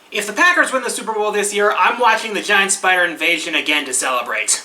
If the Packers win the Super Bowl this year, I'm watching the giant spider invasion again to celebrate.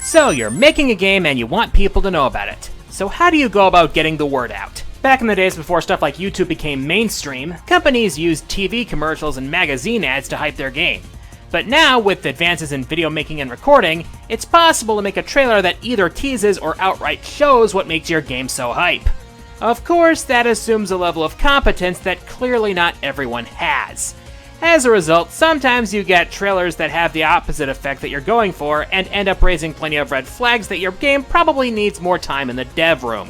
So you're making a game and you want people to know about it. So how do you go about getting the word out? Back in the days before stuff like YouTube became mainstream, companies used TV commercials and magazine ads to hype their game. But now, with advances in video making and recording, it's possible to make a trailer that either teases or outright shows what makes your game so hype. Of course, that assumes a level of competence that clearly not everyone has. As a result, sometimes you get trailers that have the opposite effect that you're going for and end up raising plenty of red flags that your game probably needs more time in the dev room.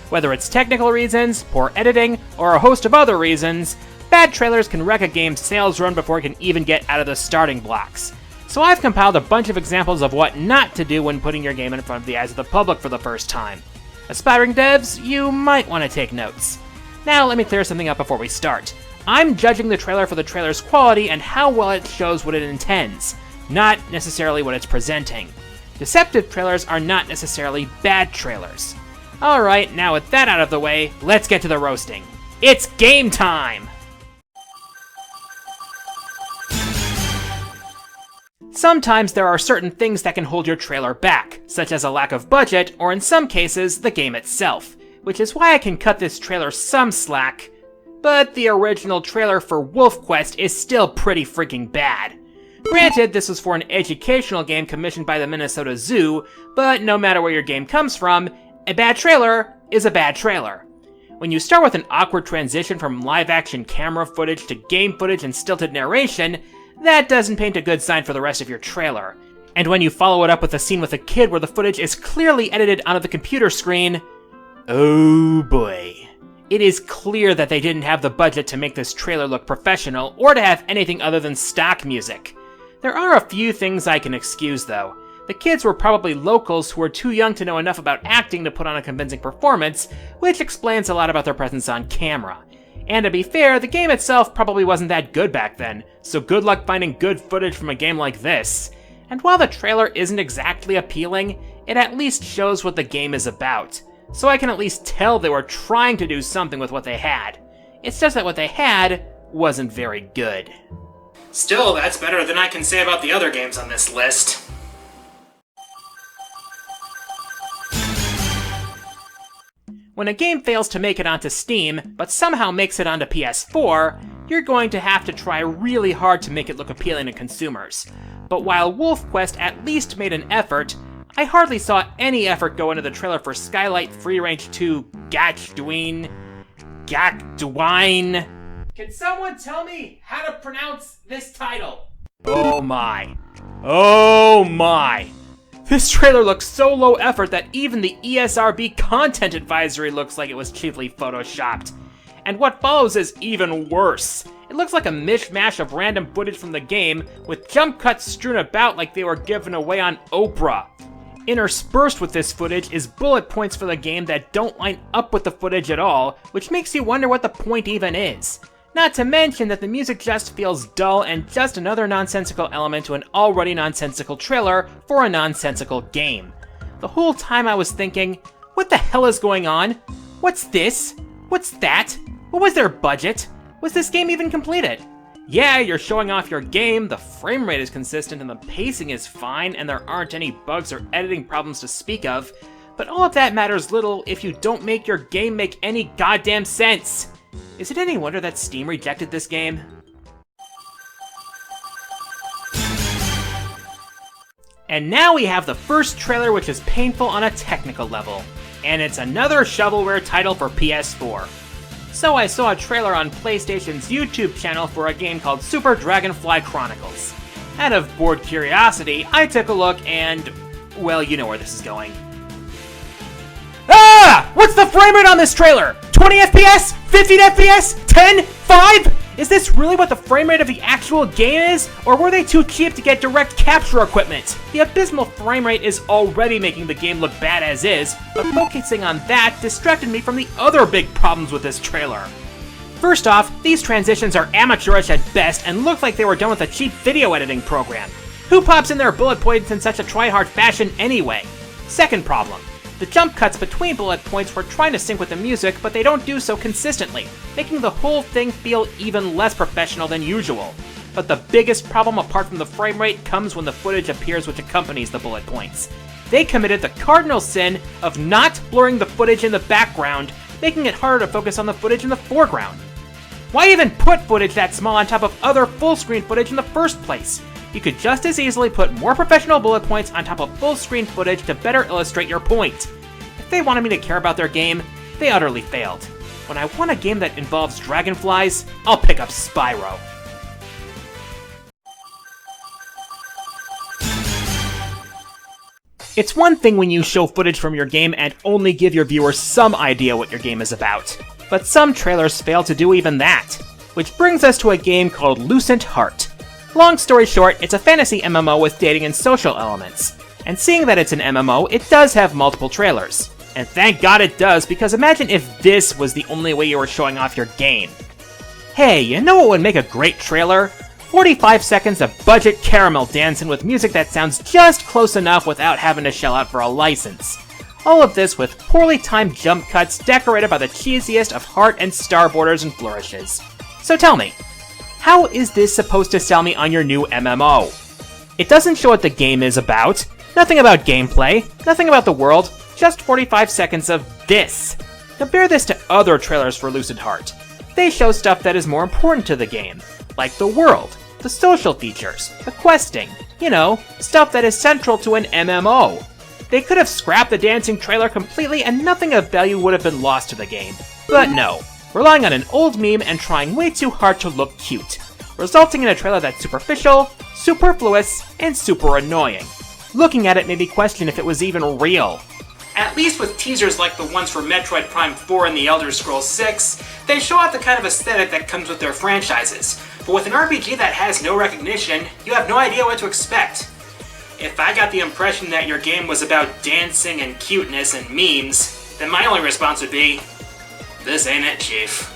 Whether it's technical reasons, poor editing, or a host of other reasons, bad trailers can wreck a game's sales run before it can even get out of the starting blocks. So I've compiled a bunch of examples of what not to do when putting your game in front of the eyes of the public for the first time. Aspiring devs, you might want to take notes. Now let me clear something up before we start. I'm judging the trailer for the trailer's quality and how well it shows what it intends, not necessarily what it's presenting. Deceptive trailers are not necessarily bad trailers. Alright, now with that out of the way, let's get to the roasting. It's game time! Sometimes there are certain things that can hold your trailer back, such as a lack of budget, or in some cases, the game itself, which is why I can cut this trailer some slack. But the original trailer for Wolf Quest is still pretty freaking bad. Granted, this was for an educational game commissioned by the Minnesota Zoo, but no matter where your game comes from, a bad trailer is a bad trailer. When you start with an awkward transition from live-action camera footage to game footage and stilted narration, that doesn't paint a good sign for the rest of your trailer. And when you follow it up with a scene with a kid where the footage is clearly edited onto the computer screen, oh boy. It is clear that they didn't have the budget to make this trailer look professional, or to have anything other than stock music. There are a few things I can excuse, though. The kids were probably locals who were too young to know enough about acting to put on a convincing performance, which explains a lot about their presence on camera. And to be fair, the game itself probably wasn't that good back then, so good luck finding good footage from a game like this. And while the trailer isn't exactly appealing, it at least shows what the game is about. So I can at least tell they were trying to do something with what they had. It's just that what they had wasn't very good. Still, that's better than I can say about the other games on this list. When a game fails to make it onto Steam, but somehow makes it onto PS4, you're going to have to try really hard to make it look appealing to consumers. But while Wolf Quest at least made an effort, I hardly saw any effort go into the trailer for Skylight Free Range 2 Gakdwine. Can someone tell me how to pronounce this title? Oh my. Oh my. This trailer looks so low effort that even the ESRB content advisory looks like it was chiefly photoshopped. And what follows is even worse. It looks like a mishmash of random footage from the game, with jump cuts strewn about like they were given away on Oprah. Interspersed with this footage is bullet points for the game that don't line up with the footage at all, which makes you wonder what the point even is. Not to mention that the music just feels dull and just another nonsensical element to an already nonsensical trailer for a nonsensical game. The whole time I was thinking, what the hell is going on? What's this? What's that? What was their budget? Was this game even completed? Yeah, you're showing off your game, the frame rate is consistent and the pacing is fine, and there aren't any bugs or editing problems to speak of, but all of that matters little if you don't make your game make any goddamn sense. Is it any wonder that Steam rejected this game? And now we have the first trailer which is painful on a technical level, and it's another shovelware title for PS4. So I saw a trailer on PlayStation's YouTube channel for a game called Super Dragonfly Chronicles. Out of bored curiosity, I took a look and, well, you know where this is going. Ah! What's the frame rate on this trailer? 20 FPS? 15 FPS? 10? 5? Is this really what the frame rate of the actual game is? Or were they too cheap to get direct capture equipment? The abysmal frame rate is already making the game look bad as is, but focusing on that distracted me from the other big problems with this trailer. First off, these transitions are amateurish at best and look like they were done with a cheap video editing program. Who pops in their bullet points in such a try-hard fashion anyway? Second problem. The jump cuts between bullet points were trying to sync with the music, but they don't do so consistently, making the whole thing feel even less professional than usual. But the biggest problem apart from the frame rate comes when the footage appears which accompanies the bullet points. They committed the cardinal sin of not blurring the footage in the background, making it harder to focus on the footage in the foreground. Why even put footage that small on top of other full-screen footage in the first place? You could just as easily put more professional bullet points on top of full-screen footage to better illustrate your point. If they wanted me to care about their game, they utterly failed. When I want a game that involves dragonflies, I'll pick up Spyro. It's one thing when you show footage from your game and only give your viewers some idea what your game is about, but some trailers fail to do even that. Which brings us to a game called Lucent Heart. Long story short, it's a fantasy MMO with dating and social elements. And seeing that it's an MMO, it does have multiple trailers. And thank God it does, because imagine if this was the only way you were showing off your game. Hey, you know what would make a great trailer? 45 seconds of budget caramel dancing with music that sounds just close enough without having to shell out for a license. All of this with poorly timed jump cuts decorated by the cheesiest of heart and star borders and flourishes. So tell me, how is this supposed to sell me on your new MMO? It doesn't show what the game is about, nothing about gameplay, nothing about the world, just 45 seconds of this. Compare this to other trailers for Lucent Heart. They show stuff that is more important to the game, like the world, the social features, the questing, you know, stuff that is central to an MMO. They could have scrapped the dancing trailer completely and nothing of value would have been lost to the game. But no. Relying on an old meme and trying way too hard to look cute, resulting in a trailer that's superficial, superfluous, and super annoying. Looking at it made me question if it was even real. At least with teasers like the ones for Metroid Prime 4 and The Elder Scrolls 6, they show off the kind of aesthetic that comes with their franchises. But with an RPG that has no recognition, you have no idea what to expect. If I got the impression that your game was about dancing and cuteness and memes, then my only response would be, this ain't it, Chief.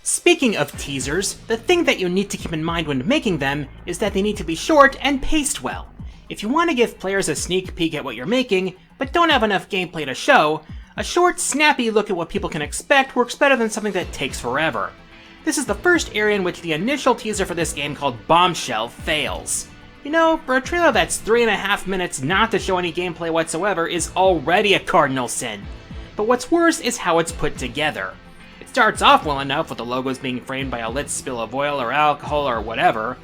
Speaking of teasers, the thing that you need to keep in mind when making them is that they need to be short and paced well. If you want to give players a sneak peek at what you're making, but don't have enough gameplay to show, a short, snappy look at what people can expect works better than something that takes forever. This is the first area in which the initial teaser for this game called Bombshell fails. You know, for a trailer that's 3.5 minutes not to show any gameplay whatsoever is already a cardinal sin. But what's worse is how it's put together. It starts off well enough with the logos being framed by a lit spill of oil or alcohol or whatever,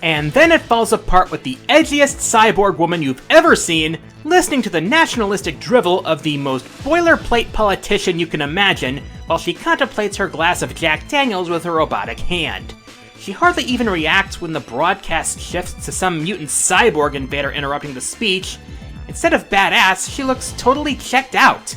and then it falls apart with the edgiest cyborg woman you've ever seen listening to the nationalistic drivel of the most boilerplate politician you can imagine while she contemplates her glass of Jack Daniels with her robotic hand. She hardly even reacts when the broadcast shifts to some mutant cyborg invader interrupting the speech. Instead of badass, she looks totally checked out.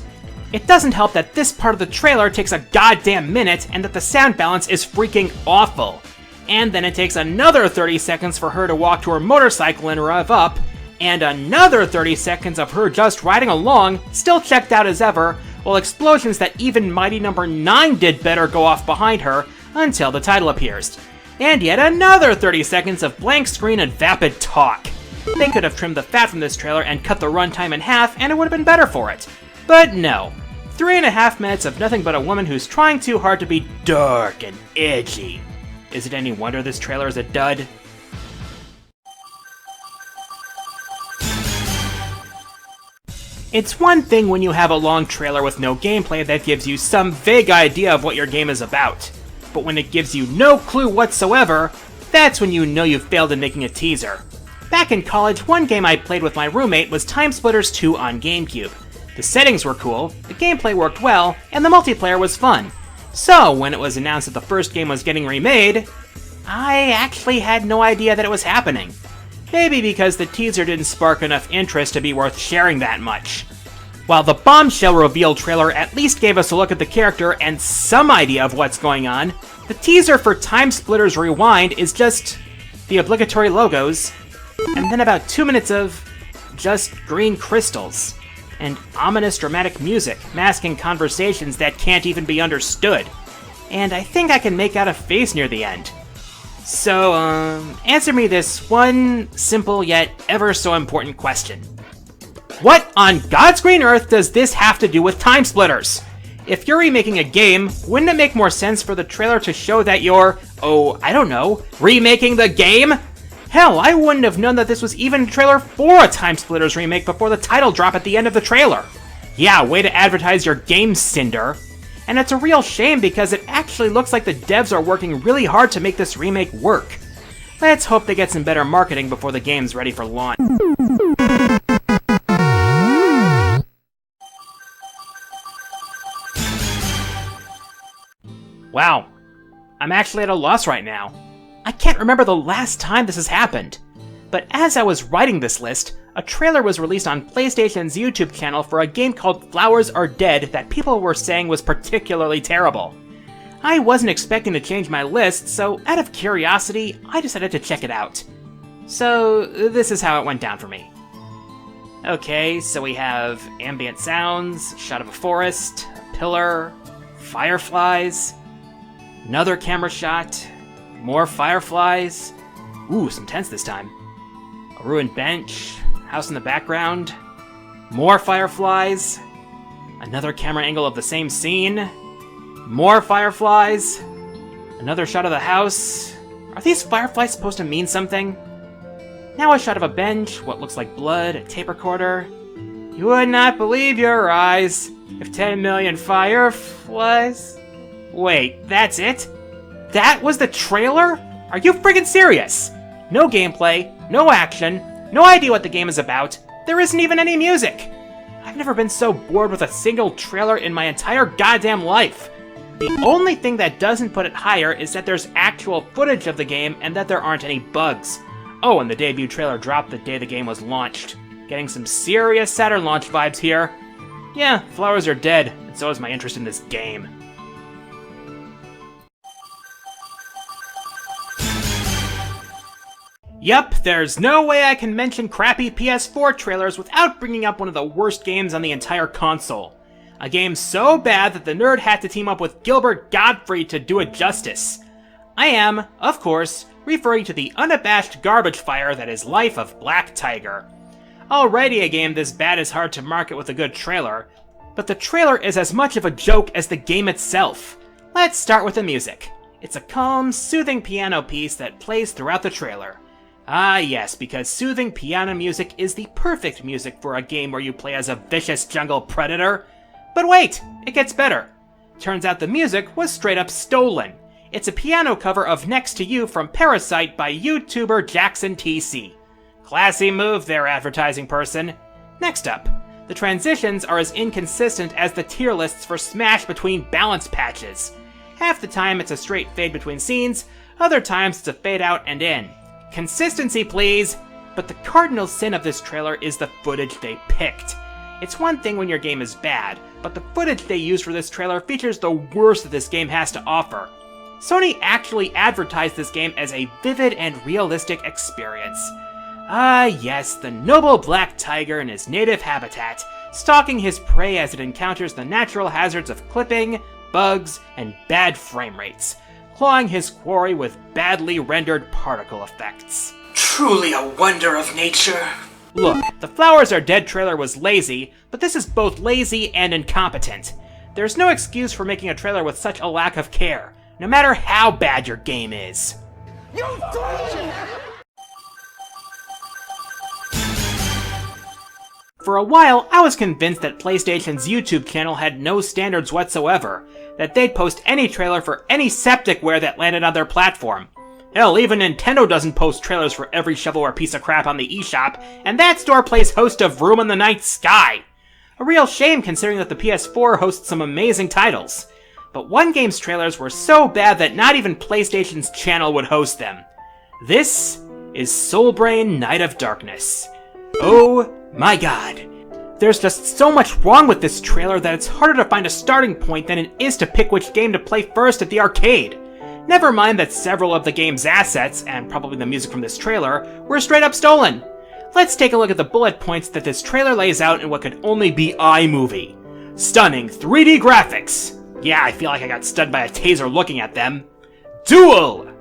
It doesn't help that this part of the trailer takes a goddamn minute and that the sound balance is freaking awful. And then it takes another 30 seconds for her to walk to her motorcycle and rev up, and another 30 seconds of her just riding along, still checked out as ever, while explosions that even Mighty Number 9 did better go off behind her until the title appears. And yet another 30 seconds of blank screen and vapid talk. They could have trimmed the fat from this trailer and cut the runtime in half and it would have been better for it. But no. 3.5 minutes of nothing but a woman who's trying too hard to be dark and edgy. Is it any wonder this trailer is a dud? It's one thing when you have a long trailer with no gameplay that gives you some vague idea of what your game is about. But when it gives you no clue whatsoever, that's when you know you've failed in making a teaser. Back in college, one game I played with my roommate was Timesplitters 2 on GameCube. The settings were cool, the gameplay worked well, and the multiplayer was fun. So, when it was announced that the first game was getting remade, I actually had no idea that it was happening. Maybe because the teaser didn't spark enough interest to be worth sharing that much. While the Bombshell reveal trailer at least gave us a look at the character and some idea of what's going on, the teaser for Timesplitters Rewind is just the obligatory logos, and then about 2 minutes of just green crystals, and ominous dramatic music masking conversations that can't even be understood. And I think I can make out a face near the end. So, answer me this one simple yet ever so important question. What on God's green earth does this have to do with Timesplitters? If you're remaking a game, wouldn't it make more sense for the trailer to show that you're, I don't know, remaking the game? Hell, I wouldn't have known that this was even a trailer for a Timesplitters remake before the title drop at the end of the trailer. Yeah, way to advertise your game, Cinder. And it's a real shame because it actually looks like the devs are working really hard to make this remake work. Let's hope they get some better marketing before the game's ready for launch. Wow, I'm actually at a loss right now. I can't remember the last time this has happened. But as I was writing this list, a trailer was released on PlayStation's YouTube channel for a game called Flowers Are Dead that people were saying was particularly terrible. I wasn't expecting to change my list, so out of curiosity, I decided to check it out. So this is how it went down for me. Okay, so we have ambient sounds, shot of a forest, a pillar, fireflies, another camera shot, more fireflies, ooh, some tents this time, a ruined bench, house in the background, more fireflies, another camera angle of the same scene, more fireflies, another shot of the house. Are these fireflies supposed to mean something? Now a shot of a bench, what looks like blood, a tape recorder. You would not believe your eyes if 10 million fireflies... Wait, that's it? That was the trailer? Are you friggin' serious? No gameplay, no action, no idea what the game is about, there isn't even any music! I've never been so bored with a single trailer in my entire goddamn life! The only thing that doesn't put it higher is that there's actual footage of the game and that there aren't any bugs. Oh, and the debut trailer dropped the day the game was launched. Getting some serious Saturn launch vibes here. Yeah, Flowers Are Dead, and so is my interest in this game. Yup, there's no way I can mention crappy PS4 trailers without bringing up one of the worst games on the entire console. A game so bad that the nerd had to team up with Gilbert Gottfried to do it justice. I am, of course, referring to the unabashed garbage fire that is Life of Black Tiger. Already a game this bad is hard to market with a good trailer, but the trailer is as much of a joke as the game itself. Let's start with the music. It's a calm, soothing piano piece that plays throughout the trailer. Ah yes, because soothing piano music is the perfect music for a game where you play as a vicious jungle predator. But wait, it gets better. Turns out the music was straight up stolen. It's a piano cover of Next to You from Parasite by YouTuber Jackson TC. Classy move there, advertising person. Next up, the transitions are as inconsistent as the tier lists for Smash between balance patches. Half the time it's a straight fade between scenes, other times it's a fade out and in. Consistency, please! But the cardinal sin of this trailer is the footage they picked. It's one thing when your game is bad, but the footage they used for this trailer features the worst that this game has to offer. Sony actually advertised this game as a vivid and realistic experience. Ah yes, the noble black tiger in his native habitat, stalking his prey as it encounters the natural hazards of clipping, bugs, and bad frame rates, clawing his quarry with badly rendered particle effects. Truly a wonder of nature. Look, the Flowers Are Dead trailer was lazy, but this is both lazy and incompetent. There's no excuse for making a trailer with such a lack of care, no matter how bad your game is. For a while, I was convinced that PlayStation's YouTube channel had no standards whatsoever, that they'd post any trailer for any septicware that landed on their platform. Hell, even Nintendo doesn't post trailers for every shovelware piece of crap on the eShop, and that store plays host of Room in the Night Sky. A real shame considering that the PS4 hosts some amazing titles. But one game's trailers were so bad that not even PlayStation's channel would host them. This is Soulbrain Night of Darkness. Oh my god. There's just so much wrong with this trailer that it's harder to find a starting point than it is to pick which game to play first at the arcade. Never mind that several of the game's assets, and probably the music from this trailer, were straight up stolen. Let's take a look at the bullet points that this trailer lays out in what could only be iMovie. Stunning 3D graphics. Yeah, I feel like I got stunned by a taser looking at them. Duel!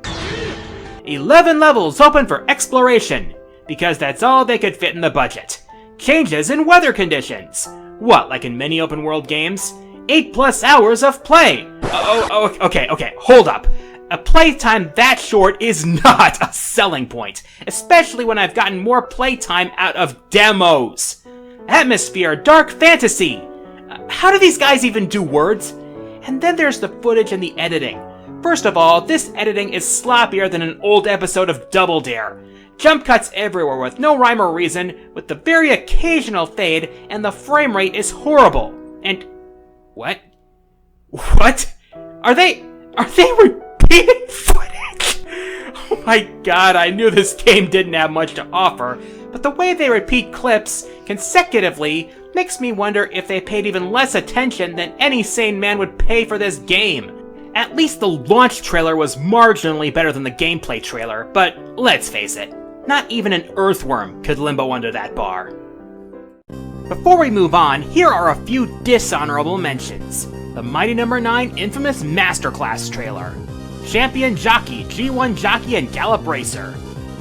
11 levels open for exploration, because that's all they could fit in the budget. Changes in weather conditions. What, like in many open world games? 8+ hours of play. Okay, hold up. A playtime that short is not a selling point, especially when I've gotten more playtime out of demos. Atmosphere, dark fantasy. How do these guys even do words? And then there's the footage and the editing. First of all, this editing is sloppier than an old episode of Double Dare. Jump cuts everywhere with no rhyme or reason, with the very occasional fade, and the frame rate is horrible. And... what? What? Are they repeating footage? Oh my god, I knew this game didn't have much to offer, but the way they repeat clips consecutively makes me wonder if they paid even less attention than any sane man would pay for this game. At least the launch trailer was marginally better than the gameplay trailer, but let's face it, not even an earthworm could limbo under that bar. Before we move on, here are a few dishonorable mentions. The Mighty No. 9 infamous Masterclass trailer. Champion Jockey, G1 Jockey, and Gallop Racer.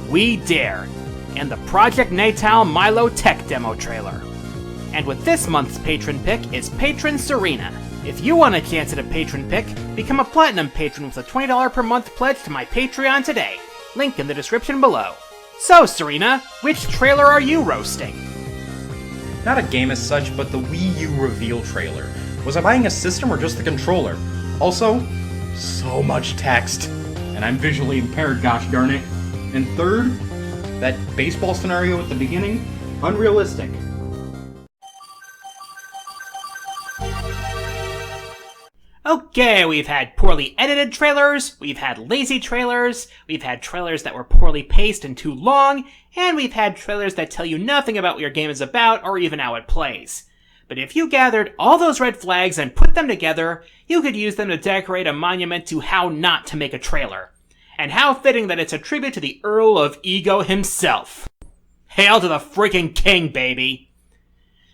We Dare. And the Project Natal Milo Tech demo trailer. And with this month's patron pick is Patron Serena. If you want a chance at a patron pick, become a Platinum patron with a $20 per month pledge to my Patreon today. Link in the description below. So, Serena, which trailer are you roasting? Not a game as such, but the Wii U reveal trailer. Was I buying a system or just the controller? Also, so much text. And I'm visually impaired, gosh darn it. And third, that baseball scenario at the beginning, unrealistic. Okay, we've had poorly edited trailers, we've had lazy trailers, we've had trailers that were poorly paced and too long, and we've had trailers that tell you nothing about what your game is about or even how it plays. But if you gathered all those red flags and put them together, you could use them to decorate a monument to how not to make a trailer. And how fitting that it's a tribute to the Earl of Ego himself. Hail to the freaking king, baby!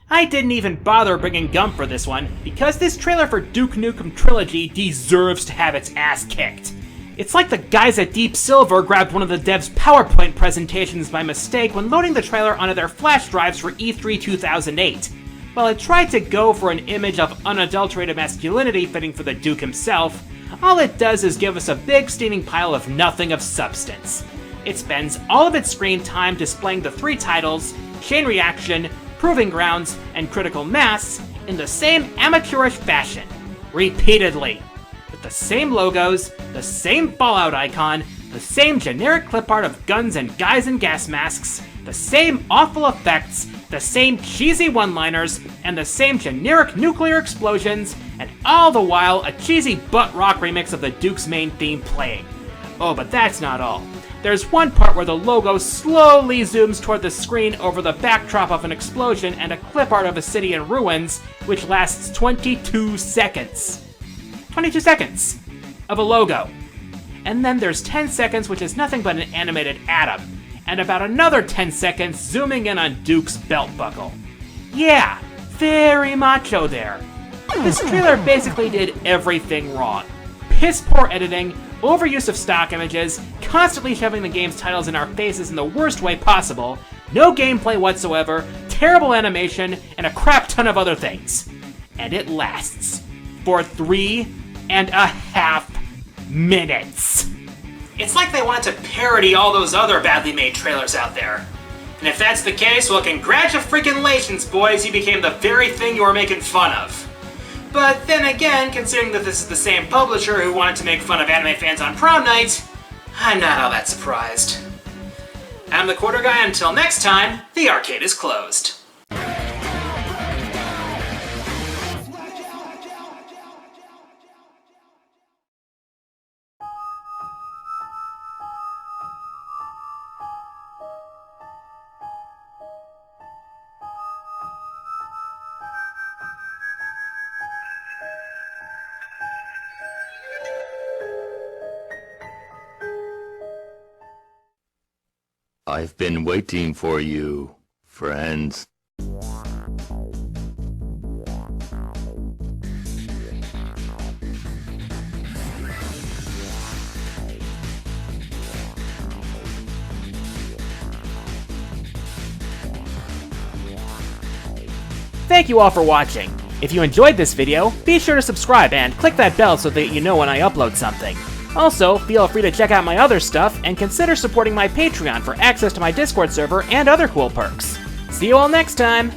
I didn't even bother bringing gum for this one, because this trailer for Duke Nukem Trilogy deserves to have its ass kicked. It's like the guys at Deep Silver grabbed one of the devs' PowerPoint presentations by mistake when loading the trailer onto their flash drives for E3 2008. While it tried to go for an image of unadulterated masculinity fitting for the Duke himself, all it does is give us a big steaming pile of nothing of substance. It spends all of its screen time displaying the 3 titles, Chain Reaction, Proving Grounds, and Critical Mass, in the same amateurish fashion, repeatedly, with the same logos, the same Fallout icon, the same generic clip art of guns and guys in gas masks, the same awful effects, the same cheesy one-liners, and the same generic nuclear explosions, and all the while a cheesy butt rock remix of the Duke's main theme playing. Oh, but that's not all. There's one part where the logo slowly zooms toward the screen over the backdrop of an explosion and a clip art of a city in ruins, which lasts 22 seconds. 22 seconds of a logo. And then there's 10 seconds which is nothing but an animated atom, and about another 10 seconds zooming in on Duke's belt buckle. Yeah, very macho there. This trailer basically did everything wrong. Piss poor editing, overuse of stock images, constantly shoving the game's titles in our faces in the worst way possible, no gameplay whatsoever, terrible animation, and a crap ton of other things. And it lasts for 3.5 minutes. It's like they wanted to parody all those other badly made trailers out there. And if that's the case, well, congratulations, boys, you became the very thing you were making fun of. But then again, considering that this is the same publisher who wanted to make fun of anime fans on prom night, I'm not all that surprised. I'm the Quarter Guy. Until next time, the arcade is closed. I've been waiting for you, friends. Thank you all for watching. If you enjoyed this video, be sure to subscribe and click that bell so that you know when I upload something. Also, feel free to check out my other stuff and consider supporting my Patreon for access to my Discord server and other cool perks. See you all next time!